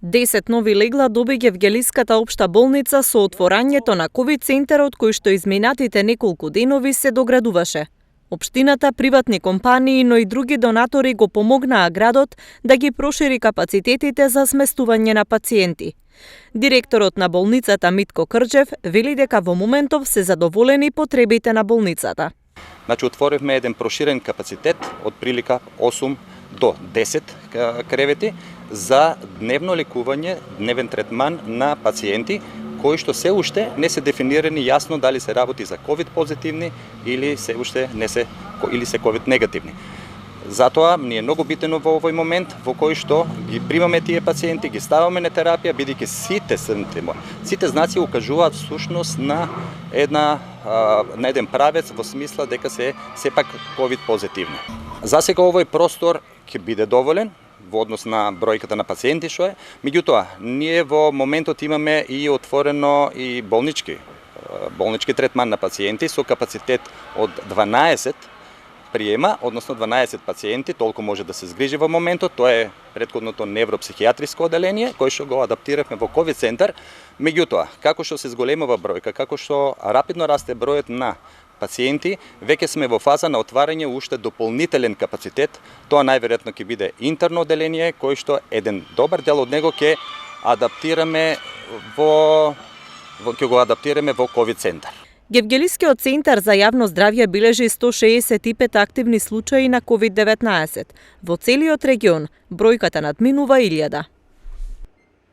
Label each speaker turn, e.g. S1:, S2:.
S1: 10 нови легла добиѓа Евгелиската општа болница со отворањето на ковид центарот кој што изминатите неколку денови се доградуваше. Општината, приватни компании, но и други донатори го помогнаа градот да ги прошири капацитетите за сместување на пациенти. Директорот на болницата Митко Крџев вели дека во моментов се задоволени потребите на болницата.
S2: Значи отворивме еден проширен капацитет од прилика 8 до 10 кревети за дневно лекување, дневен третман на пациенти кои што се уште не се дефинирани јасно дали се работи за ковид позитивни или се уште не се или се ковид негативни. Затоа ни е многу битно во овој момент во кој што ги примаме тие пациенти, ги ставаме на терапија, бидејќи сите знаци укажуваат всушност на еден правец во смисла дека се сепак ковид позитивни. Засега овој простор ќе биде доволен во однос на бројката на пациенти што е. Меѓутоа, ние во моментот имаме и отворено и болнички третман на пациенти со капацитет од 12 приема, односно 12 пациенти, толку може да се згрижи во моментот. Тоа е претходното невропсихијатриско оделение, кој што го адаптиравме во ковид центар. Меѓутоа, како што се зголемува бројка, како што рапидно расте бројот на пациенти, веќе сме во фаза на отварање уште дополнителен капацитет. Тоа најверојатно ќе биде интерно оделение, кој што еден добар дел од него ќе го адаптираме во ковид центар.
S1: Евгелискиот центар за јавно здравје бележи 165 активни случаи на COVID-19. Во целиот регион бројката надминува 1000.